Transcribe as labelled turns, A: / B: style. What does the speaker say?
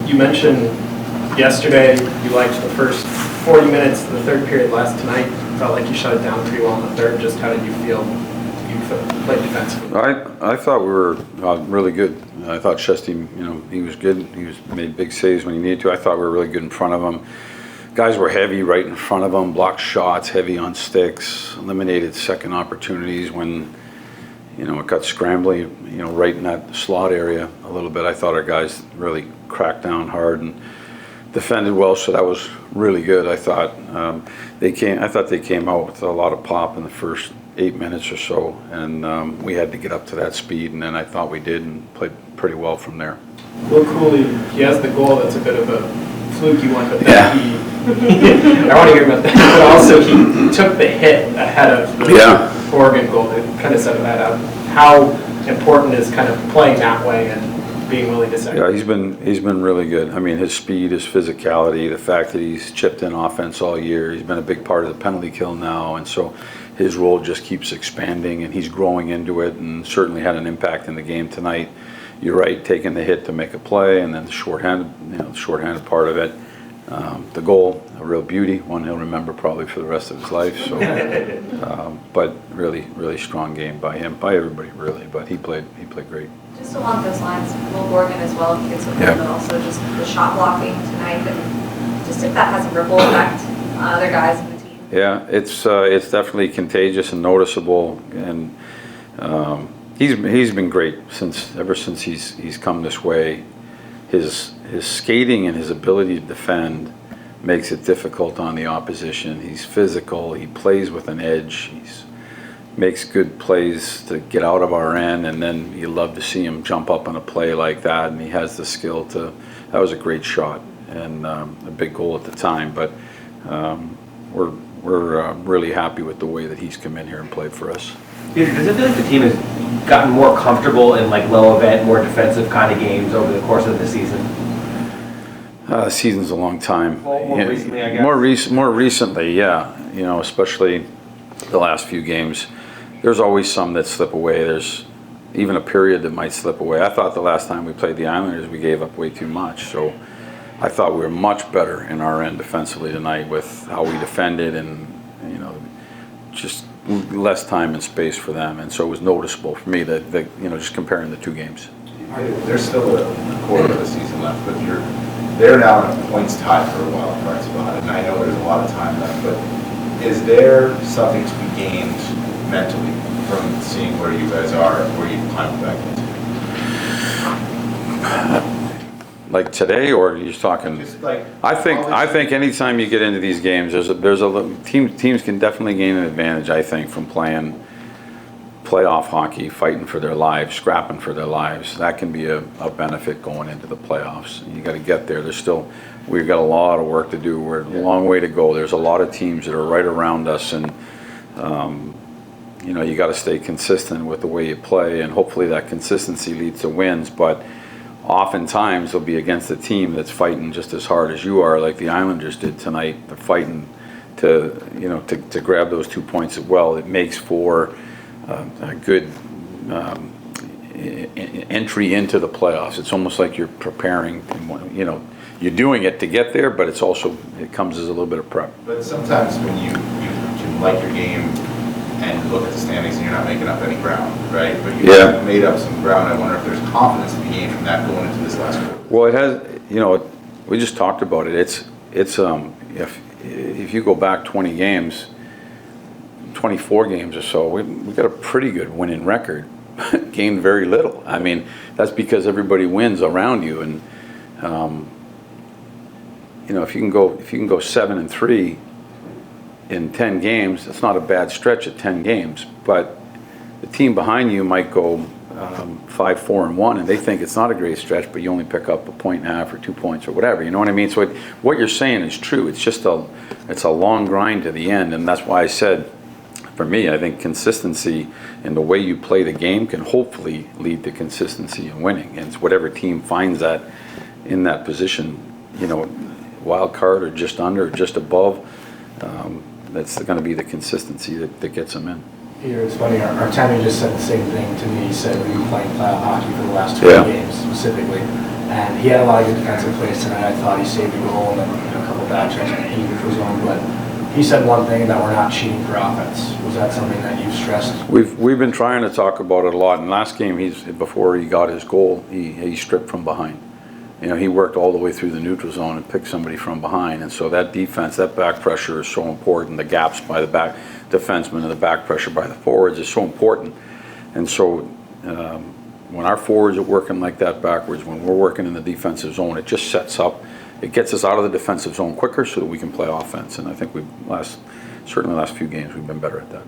A: You mentioned yesterday you liked the first 40 minutes of the third period last tonight. Felt like you shut it down pretty well in the third. Just how did you feel you played defensively?
B: I thought we were really good. I thought Shesty, he was good. He made big saves when he needed to. I thought we were really good in front of him. Guys were heavy right in front of him, blocked shots, heavy on sticks, eliminated second opportunities when, it got scrambly, right in that slot area a little bit. I thought our guys really cracked down hard and defended well, so that was really good. I thought they came out with a lot of pop in the first 8 minutes or so, and we had to get up to that speed, and then I thought we did and played pretty well from there.
A: Will Cooley, he has the goal that's a bit of a fluky one, but then I want to hear about that, but also he took the hit ahead of the Oregon goal to kind of set that up. How important is kind of playing that way and being willing to say?
B: Yeah, he's been really good. I mean, his speed, his physicality, the fact that he's chipped in offense all year. He's been a big part of the penalty kill now, and so his role just keeps expanding, and he's growing into it, and certainly had an impact in the game tonight. You're right, taking the hit to make a play, and then the shorthanded part of it. The goal, a real beauty, one he'll remember probably for the rest of his life. So, but really strong game by him, by everybody really. But he played great.
C: Just along those lines, Will Morgan as well, kids with him, but also just the shot blocking tonight, and just if that has a ripple effect on other guys in the team.
B: Yeah, it's definitely contagious and noticeable, and he's been great ever since he's come this way. His skating and his ability to defend makes it difficult on the opposition. He's physical. He plays with an edge. Makes good plays to get out of our end, and then you love to see him jump up on a play like that. And he has the skill to. That was a great shot and a big goal at the time. But we're really happy with the way that he's come in here and played for us.
D: Peter, does it feel like the team has gotten more comfortable in like low event, more defensive kind of games over the course of the season?
B: The season's a long time.
D: Well, more recently, I guess.
B: More recently, yeah. Especially the last few games. There's always some that slip away. There's even a period that might slip away. I thought the last time we played the Islanders, we gave up way too much. So I thought we were much better in our end defensively tonight with how we defended and, just less time and space for them. And so it was noticeable for me that just comparing the two games.
E: There's still a quarter of the season left, but they're now in a points tie for a wild card spot, and I know there's a lot of time left, but is there something to be gained mentally from seeing where you guys are and where you've climbed back into?
B: Like today, or you're talking?
E: Just like
B: I think anytime you get into these games, teams can definitely gain an advantage. I think from playing playoff hockey, fighting for their lives, scrapping for their lives. That can be a benefit going into the playoffs. You got to get there. We've got a lot of work to do. We're a long way to go. There's a lot of teams that are right around us, and you got to stay consistent with the way you play, and hopefully that consistency leads to wins. But oftentimes they'll be against a team that's fighting just as hard as you are, like the Islanders did tonight. They're fighting to grab those 2 points as well. It makes for a good entry into the playoffs. It's almost like you're preparing. You're doing it to get there, but it comes as a little bit of prep.
E: But sometimes when you can like your game and look at the standings and you're not making up any ground, right? But you've made up some ground. I wonder if there's confidence to be gained from that going into this last quarter.
B: Well, it has. We just talked about it. It's if you go back 20 games, 24 games or so, we got a pretty good winning record. Gained very little. I mean, that's because everybody wins around you, and if you can go 7-3 in 10 games, that's not a bad stretch at 10 games. But the team behind you might go 5-4-1, and they think it's not a great stretch, but you only pick up 1.5 or 2 points or whatever. You know what I mean? So what you're saying is true. It's just it's a long grind to the end, and that's why I said, for me, I think consistency in the way you play the game can hopefully lead to consistency in winning. And it's whatever team finds that in that position, wild card or just under or just above, that's going to be the consistency that gets them in.
F: Peter, it's funny, our tenant just said the same thing to me. He said we've been playing playoff hockey for the last 20 games specifically. And he had a lot of good defensive plays tonight. I thought he saved a goal and then a couple bad checks in the neutral zone. But he said one thing, that we're not cheating for offense. Was that something that you've stressed?
B: We've been trying to talk about it a lot. And last game, before he got his goal, he stripped from behind. You know, he worked all the way through the neutral zone and picked somebody from behind. And so that defense, that back pressure is so important. The gaps by the back defensemen and the back pressure by the forwards is so important. And so when our forwards are working like that backwards, when we're working in the defensive zone, it just sets up, it gets us out of the defensive zone quicker so that we can play offense. And I think certainly the last few games, we've been better at that.